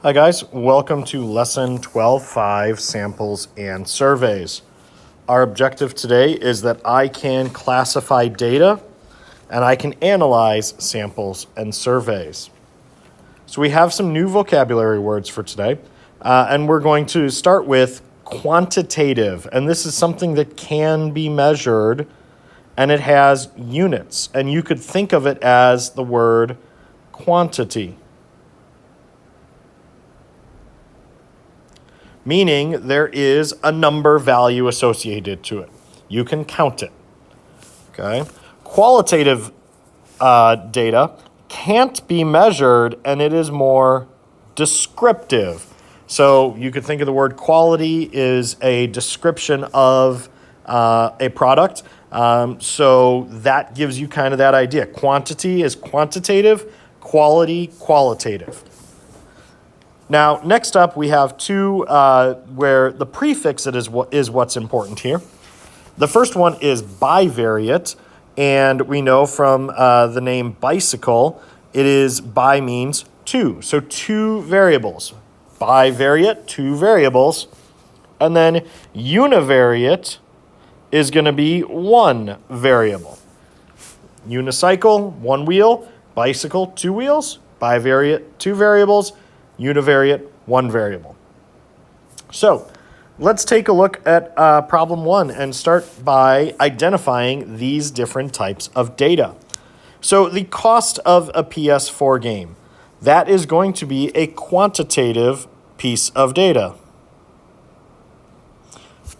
Hi guys, welcome to lesson 12.5, samples and surveys. Our objective today is that I can classify data and I can analyze samples and surveys. So we have some new vocabulary words for today, and we're going to start with quantitative, and this is something that can be measured and it has units, and you could think of it as the word quantity. Meaning there is a number value associated to it. You can count it. Okay. Qualitative data can't be measured, and it is more descriptive. So you could think of the word quality is a description of a product. So that gives you kind of that idea. Quantity is quantitative, quality, qualitative. Now, next up, we have two where the prefix is what's important here. The first one is bivariate, and we know from the name bicycle, it is bi means two. So two variables. Bivariate, two variables. And then univariate is going to be one variable. Unicycle, one wheel. Bicycle, two wheels. Bivariate, two variables. Univariate, one variable. So let's take a look at problem one and start by identifying these different types of data. So the cost of a PS4 game, that is going to be a quantitative piece of data.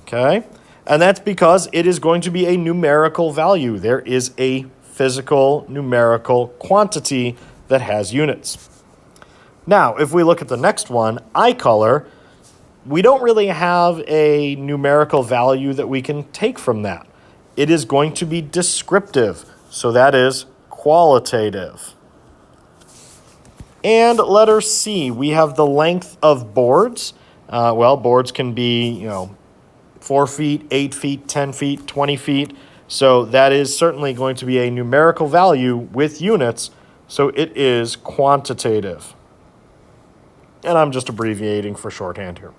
Okay, and that's because it is going to be a numerical value. There is a physical numerical quantity that has units. Now, if we look at the next one, eye color, we don't really have a numerical value that we can take from that. It is going to be descriptive, so that is qualitative. And letter C, we have the length of boards. Boards can be, 4 feet, 8 feet, 10 feet, 20 feet. So that is certainly going to be a numerical value with units, so it is quantitative. And I'm just abbreviating for shorthand here.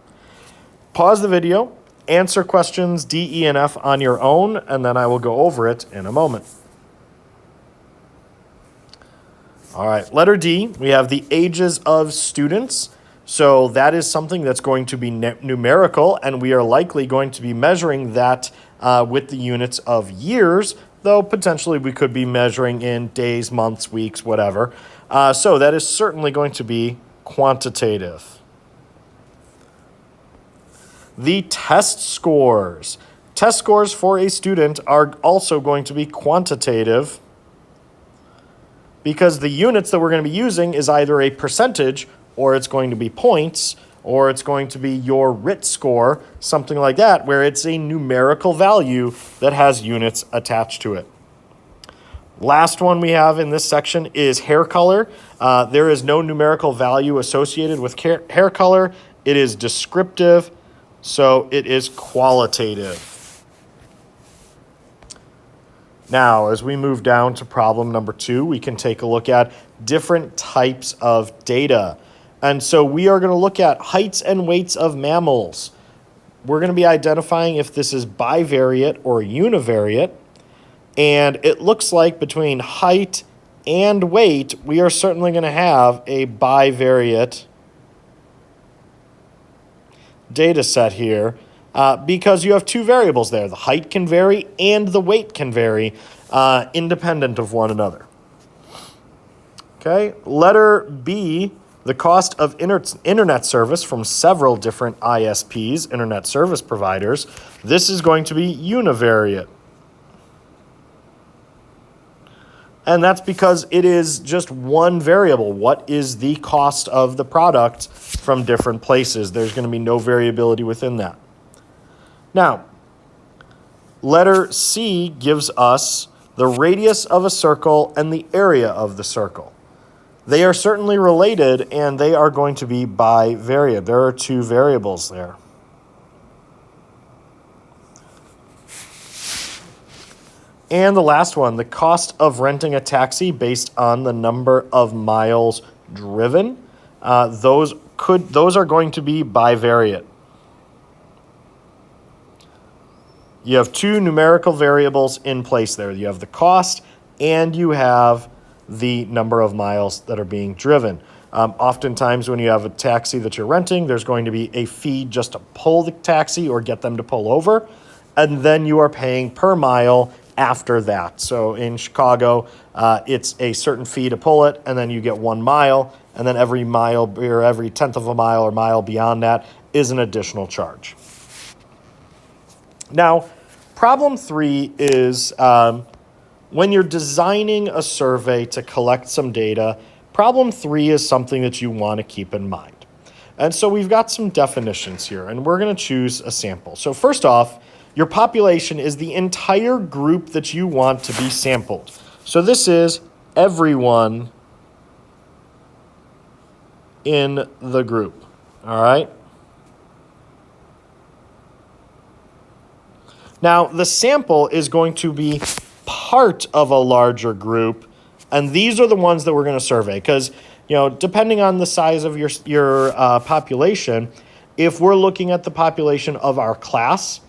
Pause the video, answer questions D, E, and F on your own, and then I will go over it in a moment. All right, letter D, we have the ages of students. So that is something that's going to be numerical, and we are likely going to be measuring that with the units of years, though potentially we could be measuring in days, months, weeks, whatever. So that is certainly going to be quantitative. The test scores. Test scores for a student are also going to be quantitative because the units that we're going to be using is either a percentage, or it's going to be points, or it's going to be your RIT score, something like that, where it's a numerical value that has units attached to it. Last one we have in this section is hair color. There is no numerical value associated with hair color. It is descriptive, so it is qualitative. Now, as we move down to problem number 2, we can take a look at different types of data. And so we are going to look at heights and weights of mammals. We're going to be identifying if this is bivariate or univariate. And it looks like between height and weight, we are certainly going to have a bivariate data set here because you have two variables there. The height can vary and the weight can vary independent of one another. Okay, letter B, the cost of internet service from several different ISPs, internet service providers. This is going to be univariate. And that's because it is just one variable. What is the cost of the product from different places? There's going to be no variability within that. Now, letter C gives us the radius of a circle and the area of the circle. They are certainly related, and they are going to be bivariate. There are two variables there. And the last one, the cost of renting a taxi based on the number of miles driven. Those those are going to be bivariate. You have two numerical variables in place there. You have the cost and you have the number of miles that are being driven. Oftentimes when you have a taxi that you're renting, there's going to be a fee just to pull the taxi or get them to pull over. And then you are paying per mile after that. So in Chicago, it's a certain fee to pull it, and then you get 1 mile, and then every mile or every tenth of a mile or mile beyond that is an additional charge. Now, problem 3 is when you're designing a survey to collect some data, problem 3 is something that you want to keep in mind. And so we've got some definitions here, and we're going to choose a sample. So first off, your population is the entire group that you want to be sampled. So this is everyone in the group, all right? Now, the sample is going to be part of a larger group, and these are the ones that we're going to survey because, depending on the size of your population, if we're looking at the population of our class,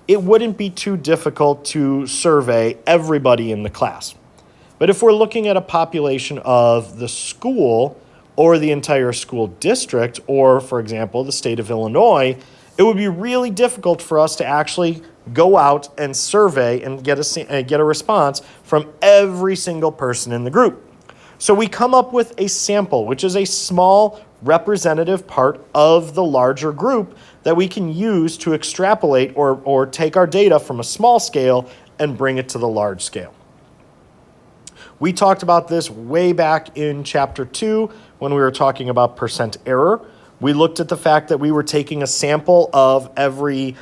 it wouldn't be too difficult to survey everybody in the class. But if we're looking at a population of the school or the entire school district, or, for example, the state of Illinois, it would be really difficult for us to actually go out and survey and get a response from every single person in the group. So we come up with a sample, which is a small representative part of the larger group that we can use to extrapolate or take our data from a small scale and bring it to the large scale. We talked about this way back in chapter 2 when we were talking about percent error. We looked at the fact that we were taking a sample of every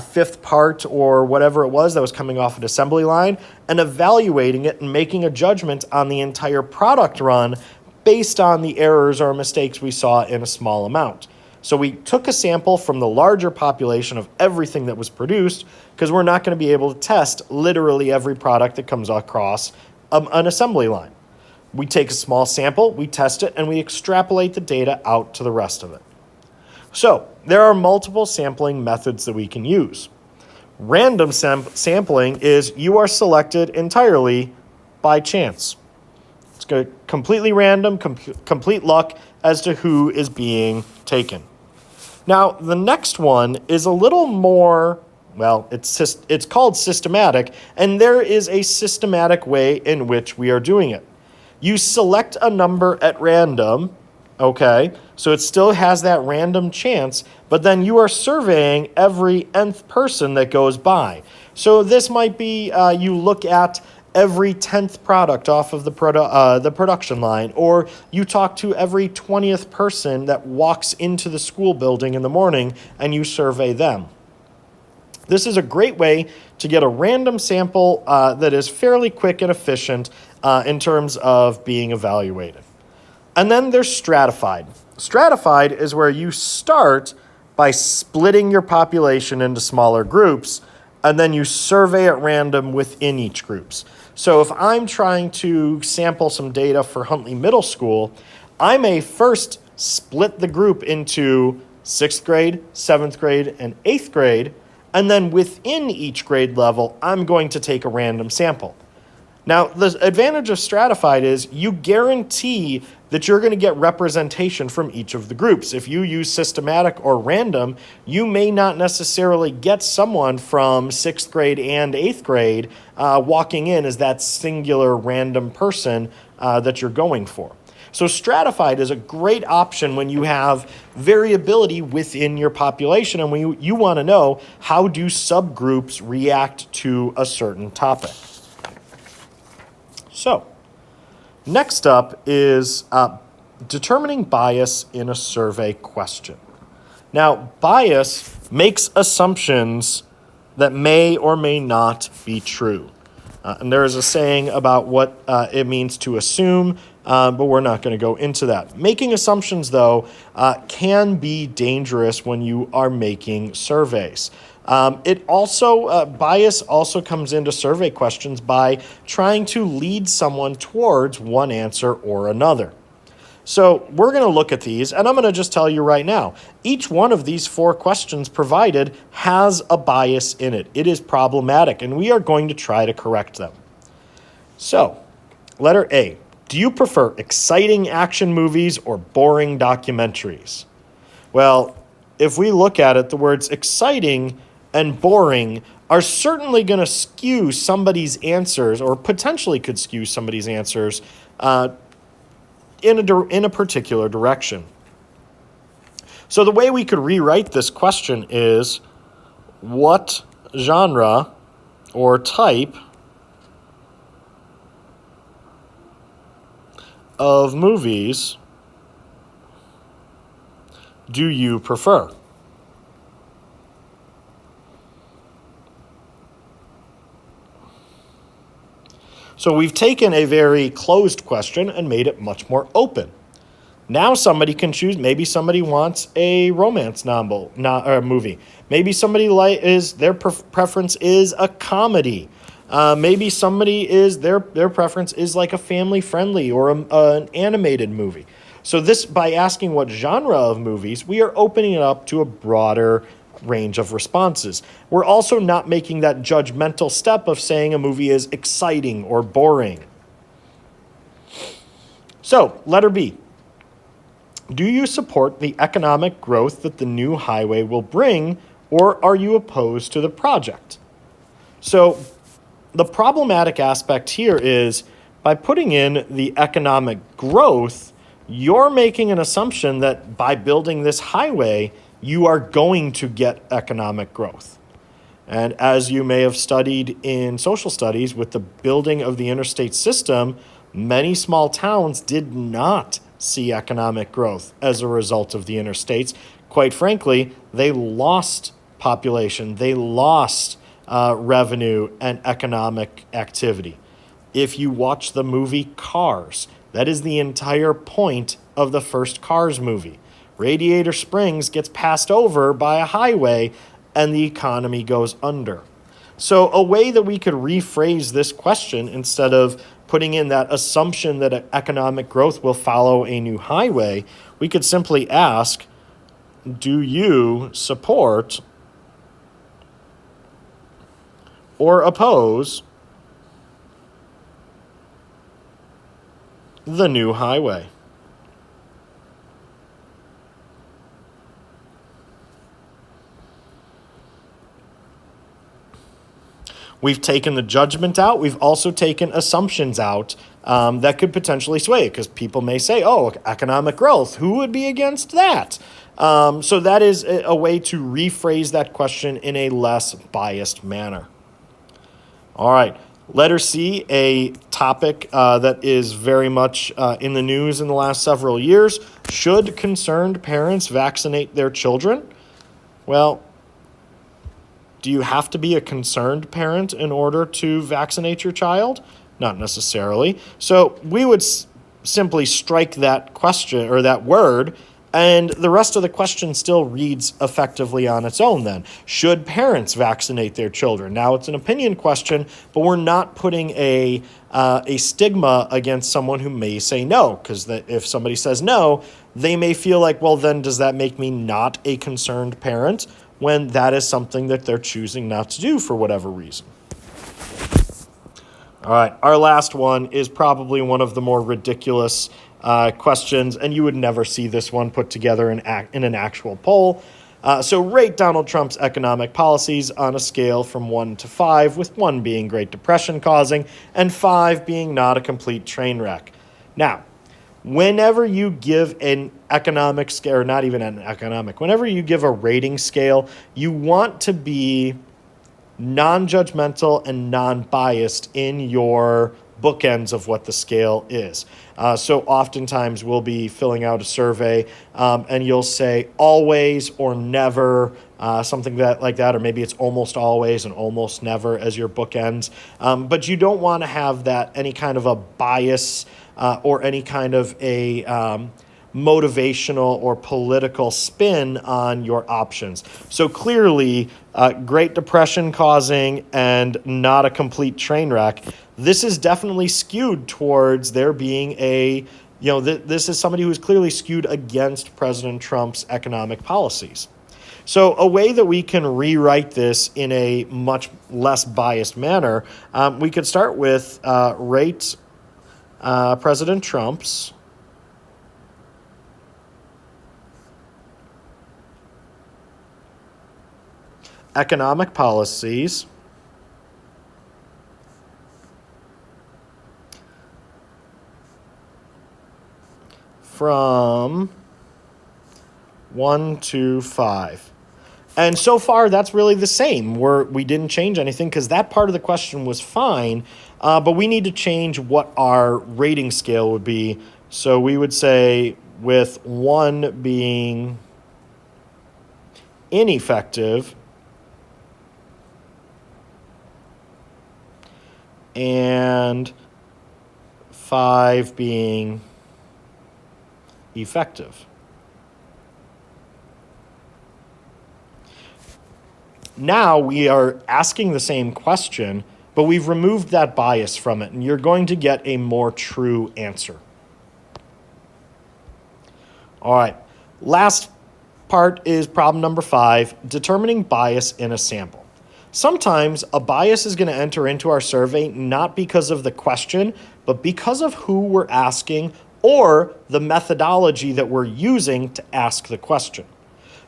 fifth part or whatever it was that was coming off an assembly line and evaluating it and making a judgment on the entire product run based on the errors or mistakes we saw in a small amount. So we took a sample from the larger population of everything that was produced because we're not going to be able to test literally every product that comes across an assembly line. We take a small sample, we test it, and we extrapolate the data out to the rest of it. So there are multiple sampling methods that we can use. Random sampling is you are selected entirely by chance. It's completely random, complete luck as to who is being taken. Now, the next one is a little more, it's called systematic, and there is a systematic way in which we are doing it. You select a number at random, okay? So it still has that random chance, but then you are surveying every nth person that goes by. So this might be you look at every 10th product off of the production line, or you talk to every 20th person that walks into the school building in the morning and you survey them. This is a great way to get a random sample that is fairly quick and efficient in terms of being evaluated. And then there's stratified. Stratified is where you start by splitting your population into smaller groups, and then you survey at random within each groups. So if I'm trying to sample some data for Huntley Middle School, I may first split the group into 6th grade, 7th grade, and 8th grade, and then within each grade level, I'm going to take a random sample. Now, the advantage of stratified is you guarantee that you're going to get representation from each of the groups. If you use systematic or random, you may not necessarily get someone from 6th grade and 8th grade walking in as that singular random person that you're going for. So stratified is a great option when you have variability within your population and when you want to know how do subgroups react to a certain topic. So, next up is determining bias in a survey question. Now, bias makes assumptions that may or may not be true. And there is a saying about what it means to assume, but we're not going to go into that. Making assumptions, though, can be dangerous when you are making surveys. Bias also comes into survey questions by trying to lead someone towards one answer or another. So we're going to look at these, and I'm going to just tell you right now, each one of these 4 questions provided has a bias in it. It is problematic, and we are going to try to correct them. So, letter A, do you prefer exciting action movies or boring documentaries? Well, if we look at it, the words exciting and boring are certainly going to skew somebody's answers, or potentially could skew somebody's answers in a particular direction. So the way we could rewrite this question is, what genre or type of movies do you prefer? So we've taken a very closed question and made it much more open. Now somebody can choose. Maybe somebody wants a romance novel, or movie. Maybe somebody their preference is a comedy. Maybe somebody their preference is like a family friendly or an animated movie. So this, by asking what genre of movies, we are opening it up to a broader range of responses. We're also not making that judgmental step of saying a movie is exciting or boring. So, letter B. Do you support the economic growth that the new highway will bring, or are you opposed to the project? So, the problematic aspect here is, by putting in the economic growth, you're making an assumption that by building this highway, you are going to get economic growth. And as you may have studied in social studies, with the building of the interstate system, many small towns did not see economic growth as a result of the interstates. Quite frankly, they lost population, they lost revenue and economic activity. If you watch the movie Cars, that is the entire point of the first Cars movie. Radiator Springs gets passed over by a highway and the economy goes under. So a way that we could rephrase this question, instead of putting in that assumption that economic growth will follow a new highway, we could simply ask, do you support or oppose the new highway? We've taken the judgment out. We've also taken assumptions out that could potentially sway it, because people may say, oh, economic growth, who would be against that? So that is a way to rephrase that question in a less biased manner. All right, letter C, a topic that is very much in the news in the last several years. Should concerned parents vaccinate their children? Well, do you have to be a concerned parent in order to vaccinate your child? Not necessarily. So we would simply strike that question or that word, and the rest of the question still reads effectively on its own then. Should parents vaccinate their children? Now, it's an opinion question, but we're not putting a stigma against someone who may say no, because if somebody says no, they may feel like, well, then does that make me not a concerned parent, when that is something that they're choosing not to do for whatever reason. All right, our last one is probably one of the more ridiculous questions, and you would never see this one put together in an actual poll. So rate Donald Trump's economic policies on a scale from 1 to 5, with 1 being Great Depression causing and 5 being not a complete train wreck. Now, whenever you give an economic scale, or not even an economic, whenever you give a rating scale, you want to be non-judgmental and non-biased in your bookends of what the scale is. So oftentimes we'll be filling out a survey and you'll say always or never, something like that, or maybe it's almost always and almost never as your bookends. But you don't want to have that any kind of a bias or any kind of a motivational or political spin on your options. So clearly, Great Depression causing and not a complete train wreck, this is definitely skewed towards there being a this is somebody who's clearly skewed against President Trump's economic policies. So a way that we can rewrite this in a much less biased manner, we could start with rate President Trump's economic policies from 1 to 5. And so far, that's really the same. We didn't change anything because that part of the question was fine, but we need to change what our rating scale would be. So we would say with 1 being ineffective and 5 being effective. Now we are asking the same question, but we've removed that bias from it, and you're going to get a more true answer. All right, last part is problem number 5, determining bias in a sample. Sometimes a bias is going to enter into our survey not because of the question, but because of who we're asking or the methodology that we're using to ask the question.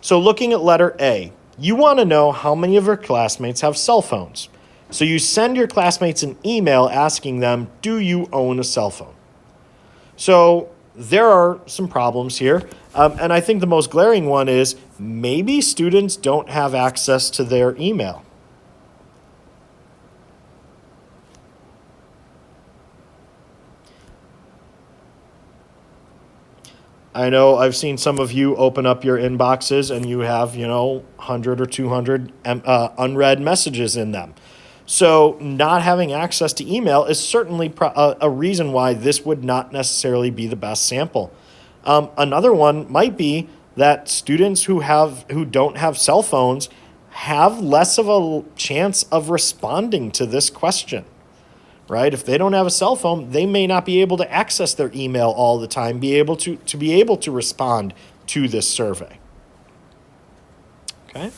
So looking at letter A, you want to know how many of your classmates have cell phones. So you send your classmates an email asking them, do you own a cell phone? So there are some problems here. And I think the most glaring one is maybe students don't have access to their email. I know I've seen some of you open up your inboxes and you have, 100 or 200 unread messages in them. So not having access to email is certainly a reason why this would not necessarily be the best sample. Another one might be that students who don't have cell phones have less of a chance of responding to this question. Right? If they don't have a cell phone, they may not be able to access their email all the time, be able to respond to this survey. Okay?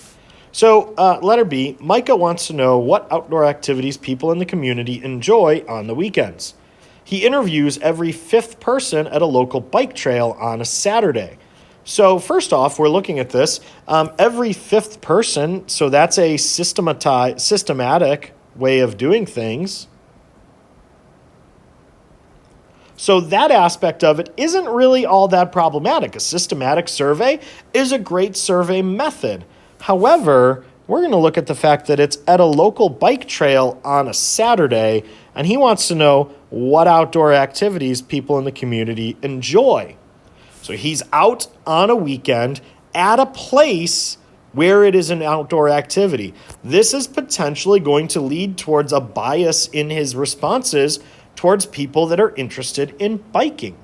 So letter B, Micah wants to know what outdoor activities people in the community enjoy on the weekends. He interviews every 5th person at a local bike trail on a Saturday. So first off, we're looking at this. Every 5th person, so that's a systematic way of doing things. So that aspect of it isn't really all that problematic. A systematic survey is a great survey method. However, we're going to look at the fact that it's at a local bike trail on a Saturday, and he wants to know what outdoor activities people in the community enjoy. So he's out on a weekend at a place where it is an outdoor activity. This is potentially going to lead towards a bias in his responses towards people that are interested in biking,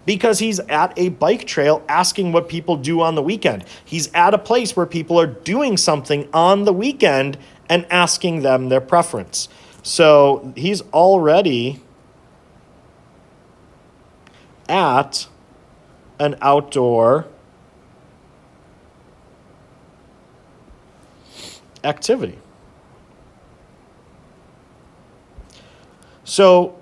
because he's at a bike trail asking what people do on the weekend. He's at a place where people are doing something on the weekend and asking them their preference. So he's already at an outdoor activity. So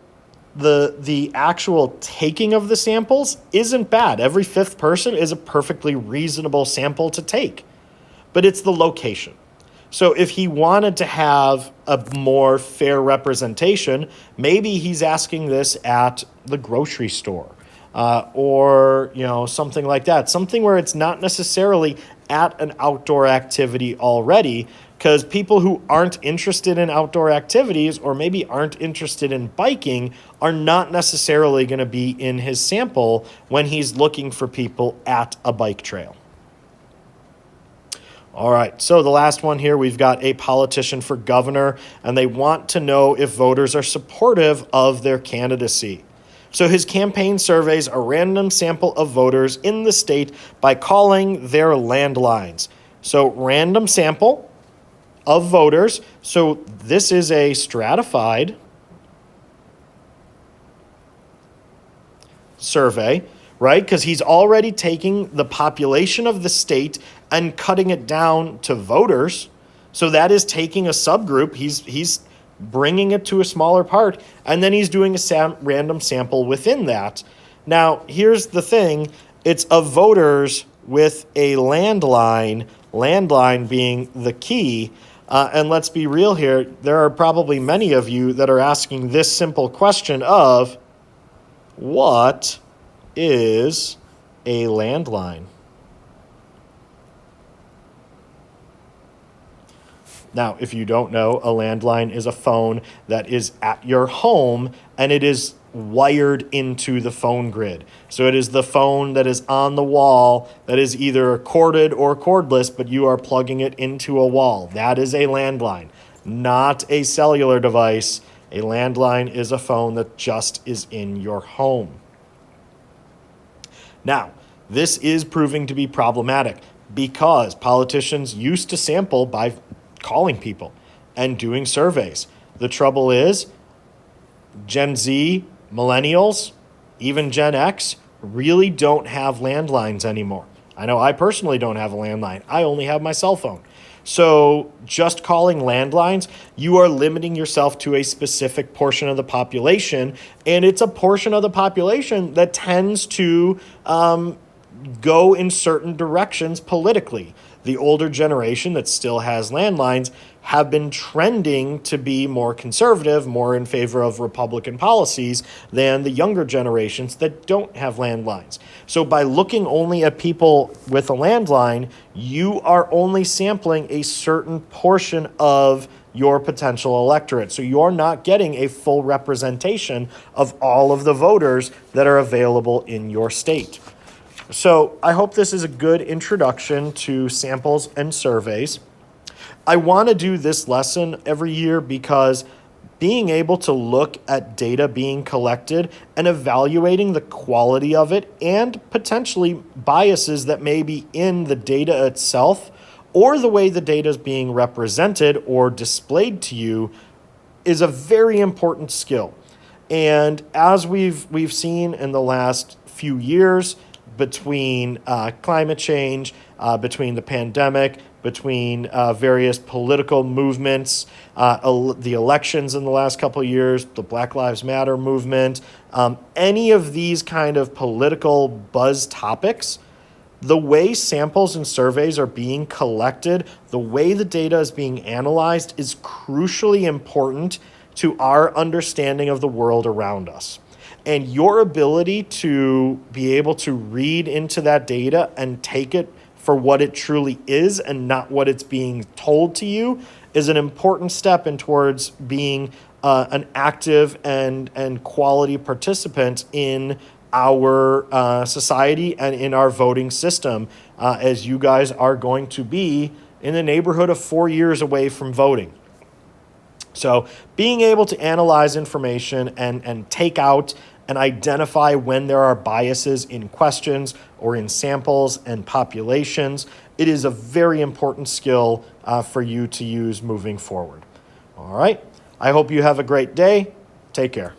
the actual taking of the samples isn't bad. Every 5th person is a perfectly reasonable sample to take, but it's the location. So if he wanted to have a more fair representation, maybe he's asking this at the grocery store or something like that, something where it's not necessarily at an outdoor activity already, because people who aren't interested in outdoor activities or maybe aren't interested in biking are not necessarily going to be in his sample when he's looking for people at a bike trail. All right, so the last one here, we've got a politician for governor, and they want to know if voters are supportive of their candidacy. So his campaign surveys a random sample of voters in the state by calling their landlines. So random sample of voters. So this is a stratified survey, right? Because he's already taking the population of the state and cutting it down to voters. So that is taking a subgroup. He's bringing it to a smaller part, and then he's doing a random sample within that. Now, here's the thing. It's of voters with a landline being the key. And let's be real here. There are probably many of you that are asking this simple question of, what is a landline? Now, if you don't know, a landline is a phone that is at your home and it is wired into the phone grid. So it is the phone that is on the wall that is either corded or cordless, but you are plugging it into a wall. That is a landline, not a cellular device. A landline is a phone that just is in your home. Now, this is proving to be problematic because politicians used to sample by calling people and doing surveys. The trouble is, Gen Z, millennials, even Gen X really don't have landlines anymore. I know I personally don't have a landline. I only have my cell phone. So just calling landlines, you are limiting yourself to a specific portion of the population, and it's a portion of the population that tends to go in certain directions politically. The older generation that still has landlines have been trending to be more conservative, more in favor of Republican policies than the younger generations that don't have landlines. So by looking only at people with a landline, you are only sampling a certain portion of your potential electorate. So you're not getting a full representation of all of the voters that are available in your state. So I hope this is a good introduction to samples and surveys. I want to do this lesson every year because being able to look at data being collected and evaluating the quality of it and potentially biases that may be in the data itself or the way the data is being represented or displayed to you is a very important skill. And as we've seen in the last few years, between climate change, between the pandemic, between various political movements, the elections in the last couple of years, the Black Lives Matter movement, any of these kind of political buzz topics, the way samples and surveys are being collected, the way the data is being analyzed is crucially important to our understanding of the world around us. And your ability to be able to read into that data and take it for what it truly is and not what it's being told to you is an important step in towards being an active and quality participant in our society and in our voting system, as you guys are going to be in the neighborhood of 4 years away from voting. So being able to analyze information and take out and identify when there are biases in questions or in samples and populations, it is a very important skill for you to use moving forward. All right. I hope you have a great day. Take care.